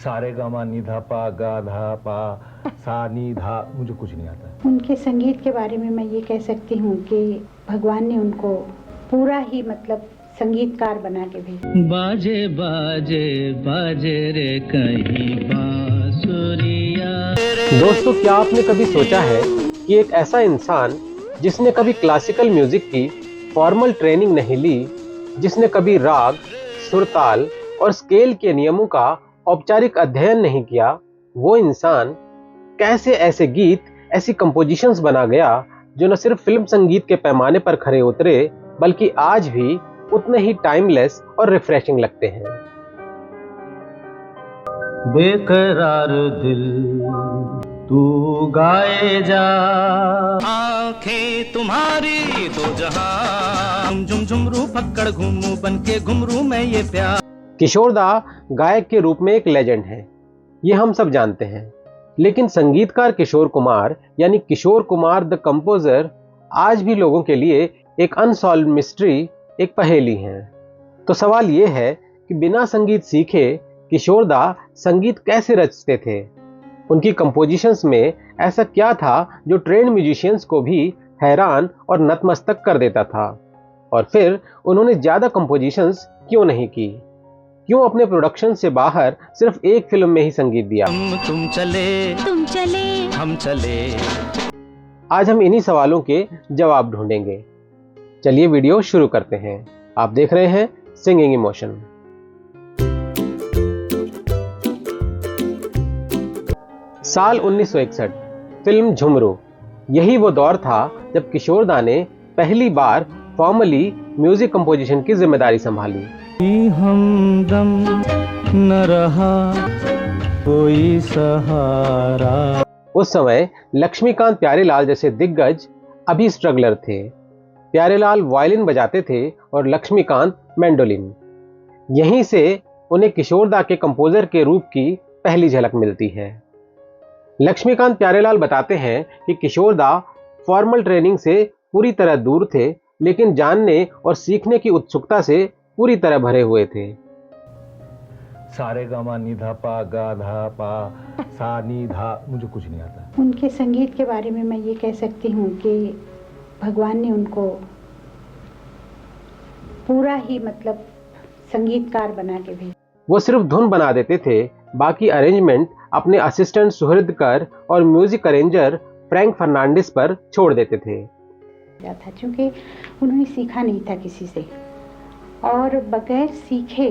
सारे गामा निधा पा गा धा पा सा नी धा, मुझे कुछ नहीं आता। उनके संगीत के बारे में मैं ये कह सकती हूँ कि भगवान ने उनको पूरा ही मतलब संगीतकार बना के भेजा। बाजे बाजे बाजे रे कहीं बांसुरिया। दोस्तों, क्या आपने कभी सोचा है कि एक ऐसा इंसान जिसने कभी क्लासिकल म्यूजिक की फॉर्मल ट्रेनिंग नहीं ली, जिसने कभी राग, सुरताल और स्केल के नियमों का औपचारिक अध्ययन नहीं किया, वो इंसान कैसे ऐसे गीत, ऐसी कंपोजिशंस बना गया जो न सिर्फ फिल्म संगीत के पैमाने पर खरे उतरे बल्कि आज भी उतने ही टाइमलेस और रिफ्रेशिंग लगते हैं। बेकरार दिल तू गाए जा, आंखें तुम्हारी दो जहां, झुम झुमरू पकड़ घूमू बनके घुमरू मैं ये प्यार। किशोर दा गायक के रूप में एक लेजेंड है, ये हम सब जानते हैं, लेकिन संगीतकार किशोर कुमार यानी किशोर कुमार द कंपोजर आज भी लोगों के लिए एक अनसॉल्व्ड मिस्ट्री, एक पहेली है। तो सवाल ये है कि बिना संगीत सीखे किशोर दा संगीत कैसे रचते थे? उनकी कंपोजिशंस में ऐसा क्या था जो ट्रेंड म्यूजिशियंस को भी हैरान और नतमस्तक कर देता था? और फिर उन्होंने ज्यादा कंपोजिशंस क्यों नहीं की? क्यों अपने प्रोडक्शन से बाहर सिर्फ एक फिल्म में ही संगीत दिया? तुम चले हम चले। आज हम इन्हीं सवालों के जवाब ढूंढेंगे। चलिए वीडियो शुरू करते हैं। आप देख रहे हैं सिंगिंग इमोशन। साल 1961, फिल्म झुमरू। यही वो दौर था जब किशोर दा ने पहली बार फॉर्मली म्यूजिक कंपोजिशन की जिम्मेदारी संभाली। हमदम न रहा कोई सहारा। उस समय लक्ष्मीकांत प्यारेलाल जैसे दिग्गज अभी स्ट्रगलर थे। प्यारेलाल वायलिन बजाते थे और लक्ष्मीकांत मैंडोलिन। यहीं से उन्हें किशोर दा के कंपोजर के रूप की पहली झलक मिलती है। लक्ष्मीकांत प्यारेलाल बताते हैं कि किशोर दा फॉर्मल ट्रेनिंग से पूरी तरह दूर थे, लेकिन जानने और सीखने की उत्सुकता से पूरी तरह भरे हुए थे। सारे गामा निधा पा गा धा पा सा नी धा, मुझे कुछ नहीं आता। उनके संगीत के बारे में मैं ये कह सकती हूँ कि भगवान ने उनको पूरा ही मतलब संगीतकार बना के भेजा। वो सिर्फ धुन बना देते थे, बाकी अरेंजमेंट अपने असिस्टेंट सुहृद कर और म्यूजिक अरेंजर फ्रैंक फर्नांडिस पर छोड़ देते थे। था क्योंकि उन्होंने सीखा नहीं था किसी से, और बगैर सीखे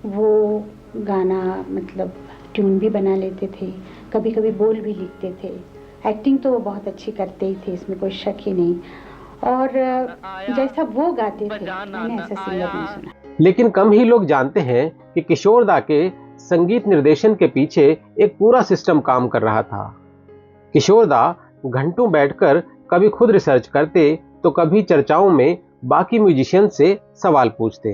वो गाना मतलब ट्यून भी बना लेते थे, कभी कभी बोल भी लिखते थे। एक्टिंग तो वो बहुत अच्छी करते ही थे, इसमें कोई शक ही नहीं। और जैसा वो गाते थे मैंने ऐसा सिंगर नहीं सुना। लेकिन कम ही लोग जानते हैं कि किशोर दा के संगीत निर्देशन के पीछे एक पूरा सिस्टम काम कर रहा था। किशोर दा घंटों बैठकर कभी खुद रिसर्च करते तो कभी चर्चाओं में बाकी म्यूजिशियन से सवाल पूछते।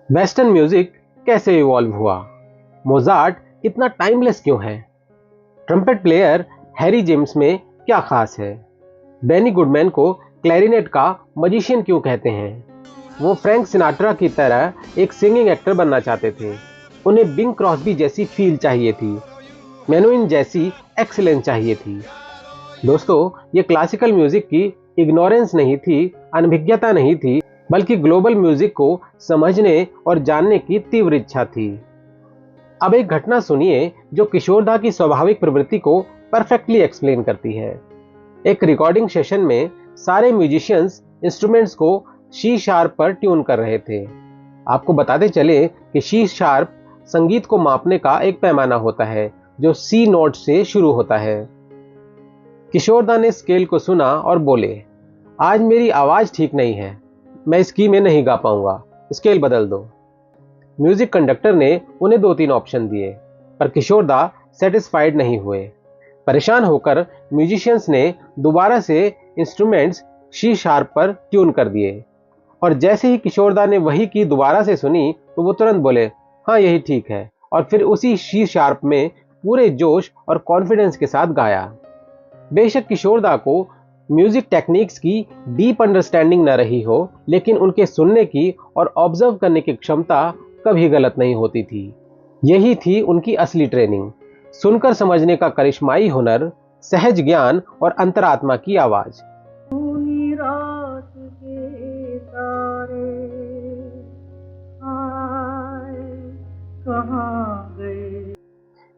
वेस्टर्न म्यूजिक कैसे इवॉल्व हुआ? मोजार्ट इतना टाइमलेस क्यों है? ट्रम्पेट प्लेयर हैरी जेम्स में क्या खास है? बेनी गुडमैन को क्लैरिनेट का मजिशियन क्यों कहते हैं? वो फ्रैंक सिनाट्रा की तरह एक सिंगिंग एक्टर बनना चाहते थे। उन्हें बिंग क्रॉस्बी जैसी फील चाहिए थी, मेनुइन जैसी एक्सीलेंस चाहिए थी। दोस्तों, ये क्लासिकल म्यूजिक की इग्नोरेंस नहीं थी, अनभिज्ञता नहीं थी, बल्कि ग्लोबल म्यूजिक को समझने और जानने की तीव्र इच्छा थी। अब एक घटना सुनिए जो किशोर दा की स्वाभाविक प्रवृत्ति को परफेक्टली एक्सप्लेन करती है। एक रिकॉर्डिंग सेशन में सारे म्यूजिशियंस इंस्ट्रूमेंट्स को सी शार्प पर ट्यून कर रहे थे। आपको बताते चले कि सी शार्प संगीत को मापने का एक पैमाना होता है जो सी नोट से शुरू होता है। किशोर दा ने स्केल को सुना और बोले, आज मेरी आवाज ठीक नहीं है, मैं इस की में नहीं गा पाऊंगा, स्केल बदल दो। म्यूजिक कंडक्टर ने उन्हें 2-3 ऑप्शन दिए, पर किशोर दा सेटिस्फाइड नहीं हुए। परेशान होकर म्यूजिशियंस ने दोबारा से इंस्ट्रूमेंट्स सी शार्प पर ट्यून कर दिए, और जैसे ही किशोर दा ने वही की दोबारा से सुनी तो वो तुरंत बोले, हाँ यही ठीक है, और फिर उसी सी शार्प में पूरे जोश और कॉन्फिडेंस के साथ गाया। बेशक किशोर दा को म्यूजिक टेक्निक्स की डीप अंडरस्टैंडिंग न रही हो, लेकिन उनके सुनने की और ऑब्जर्व करने की क्षमता कभी गलत नहीं होती थी। यही थी उनकी असली ट्रेनिंग, सुनकर समझने का करिश्माई हुनर, सहज ज्ञान और अंतरात्मा की आवाज।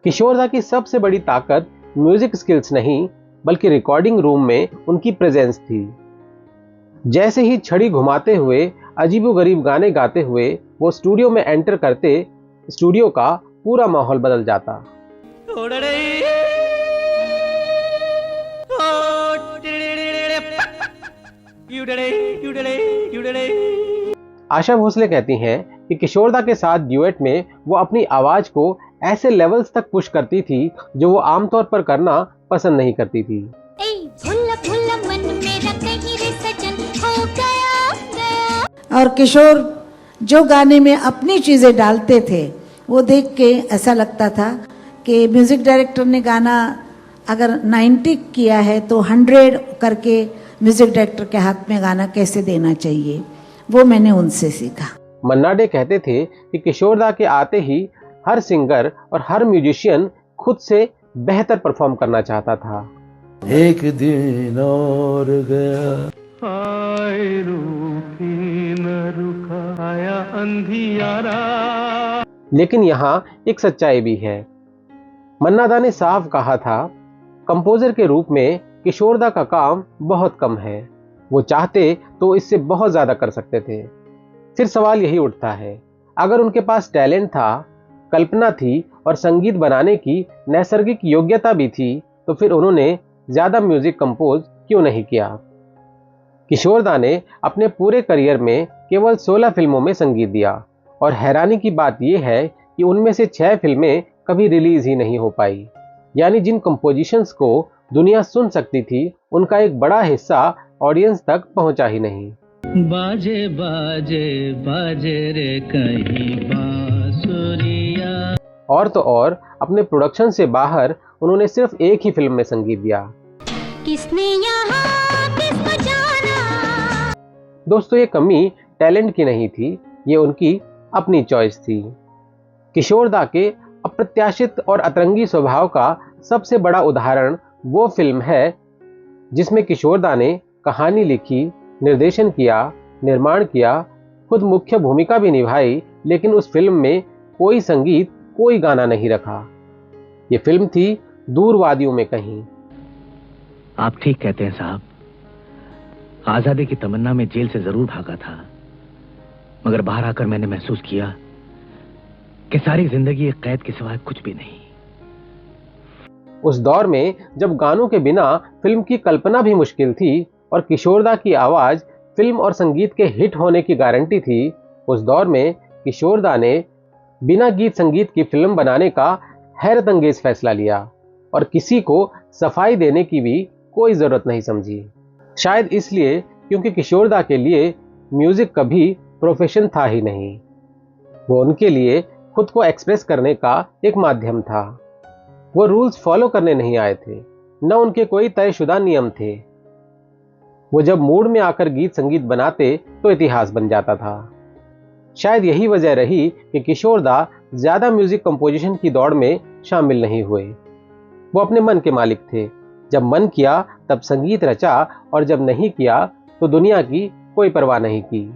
किशोरदा की सबसे बड़ी ताकत म्यूजिक स्किल्स नहीं, बल्कि रिकॉर्डिंग रूम में उनकी प्रेजेंस थी। जैसे ही छड़ी घुमाते हुए अजीबोगरीब गाने गाते हुए वो स्टूडियो में एंटर करते, स्टूडियो का पूरा माहौल बदल जाता। आशा भोसले कहती हैं कि किशोरदा के साथ ड्यूएट में वो अपनी आवाज को ऐसे लेवल्स तक पुश करती थी जो वो आमतौर पर करना पसंद नहीं करती थी। और किशोर जो गाने में अपनी चीजें डालते थे वो देख के ऐसा लगता था कि म्यूजिक डायरेक्टर ने गाना अगर 90 किया है तो 100 करके म्यूजिक डायरेक्टर के हाथ में गाना कैसे देना चाहिए, वो मैंने उनसे सीखा। मन्ना डे कहते थे कि किशोरदा के आते ही हर सिंगर और हर म्यूजिशियन खुद से बेहतर परफॉर्म करना चाहता था। एक दिन और गया, हाय रूठी न रुका आया अंधियारा। लेकिन यहाँ एक सच्चाई भी है। मन्ना दा ने साफ कहा था, कंपोजर के रूप में किशोरदा का काम बहुत कम है, वो चाहते तो इससे बहुत ज्यादा कर सकते थे। फिर सवाल यही उठता है, अगर उनके पास टैलेंट था, कल्पना थी और संगीत बनाने की नैसर्गिक योग्यता भी थी, तो फिर उन्होंने ज्यादा म्यूजिक कंपोज क्यों नहीं किया। किशोरदा ने अपने पूरे करियर में केवल 16 फिल्मों में संगीत दिया और हैरानी की बात यह है कि उनमें से 6 फिल्में कभी रिलीज ही नहीं हो पाई। यानी जिन कंपोजिशंस को दुनिया सुन सकती थी, उनका एक बड़ा हिस्सा ऑडियंस तक पहुंचा ही नहीं। बाजे बाजे बाजे रे कहीं बांसुरिया। और तो और अपने प्रोडक्शन से बाहर उन्होंने सिर्फ एक ही फिल्म में संगीत दिया। किसने यहाँ किसको जाना। दोस्तों, ये कमी टैलेंट की नहीं थी, ये उनकी अपनी चॉइस थी। किशोरदा के अप्रत्याशित और अतरंगी स्वभाव का सबसे बड़ा उदाहरण वो फिल्म है जिसमें किशोरदा ने कहानी लिखी, निर्देशन किया, निर्माण किया, खुद मुख्य भूमिका भी निभाई, लेकिन उस फिल्म में कोई संगीत, कोई गाना नहीं रखा। ये फिल्म थी दूर वादियों में कहीं। आप ठीक कहते हैं साहब, आजादी की तमन्ना में जेल से जरूर भागा था, मगर बाहर आकर मैंने महसूस किया कि सारी जिंदगी एक कैद के सिवाय कुछ भी नहीं। उस दौर में जब गानों के बिना फिल्म की कल्पना भी मुश्किल थी और किशोरदा की आवाज फिल्म और संगीत के हिट होने की गारंटी थी, उस दौर में किशोरदा ने बिना गीत संगीत की फिल्म बनाने का हैरत अंगेज फैसला लिया और किसी को सफाई देने की भी कोई जरूरत नहीं समझी। शायद इसलिए क्योंकि किशोरदा के लिए म्यूजिक कभी प्रोफेशन था ही नहीं, वो उनके लिए खुद को एक्सप्रेस करने का एक माध्यम था। वो रूल्स फॉलो करने नहीं आए थे, न उनके कोई तयशुदा नियम थे। वो जब मूड में आकर गीत संगीत बनाते तो इतिहास बन जाता था। शायद यही वजह रही कि किशोरदा ज्यादा म्यूजिक कंपोजिशन की दौड़ में शामिल नहीं हुए। वो अपने मन के मालिक थे, जब मन किया तब संगीत रचा और जब नहीं किया तो दुनिया की कोई परवाह नहीं की।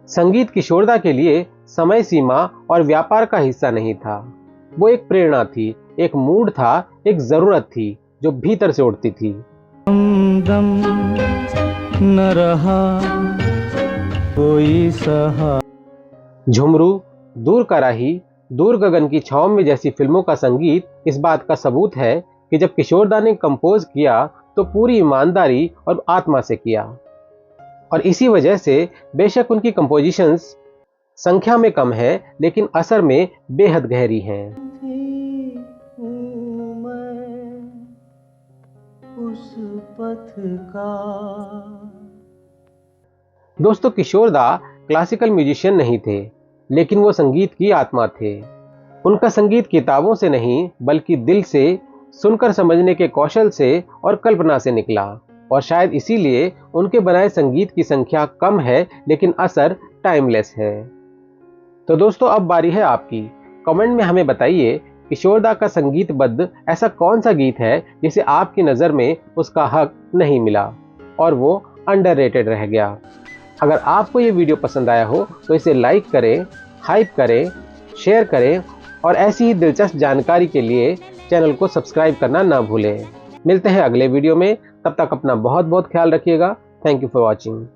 संगीत किशोरदा के लिए समय सीमा और व्यापार का हिस्सा नहीं था, वो एक प्रेरणा थी, एक मूड था, एक जरूरत थी जो भीतर से उठती थी। दम न रहा कोई सहा। झुमरू, दूर कराही, दूर गगन की छांव में जैसी फिल्मों का संगीत इस बात का सबूत है कि जब किशोरदा ने कंपोज किया तो पूरी ईमानदारी और आत्मा से किया। और इसी वजह से बेशक उनकी कंपोजिशंस संख्या में कम है, लेकिन असर में बेहद गहरी हैं। उस पथ का। दोस्तों, किशोरदा क्लासिकल म्यूजिशियन नहीं थे, लेकिन वो संगीत की आत्मा थे। उनका संगीत किताबों से नहीं बल्कि दिल से, सुनकर समझने के कौशल से और कल्पना से निकला। और शायद इसीलिए उनके बनाए संगीत की संख्या कम है, लेकिन असर टाइमलेस है। तो दोस्तों, अब बारी है आपकी। कमेंट में हमें बताइए किशोरदा का संगीतबद्ध ऐसा कौन सा गीत है जिसे आपकी नज़र में उसका हक नहीं मिला और वो अंडररेटेड रह गया। अगर आपको ये वीडियो पसंद आया हो तो इसे लाइक करें, हाइप करें, शेयर करें और ऐसी ही दिलचस्प जानकारी के लिए चैनल को सब्सक्राइब करना ना भूलें। मिलते हैं अगले वीडियो में, तब तक अपना बहुत बहुत ख्याल रखिएगा। Thank you for watching.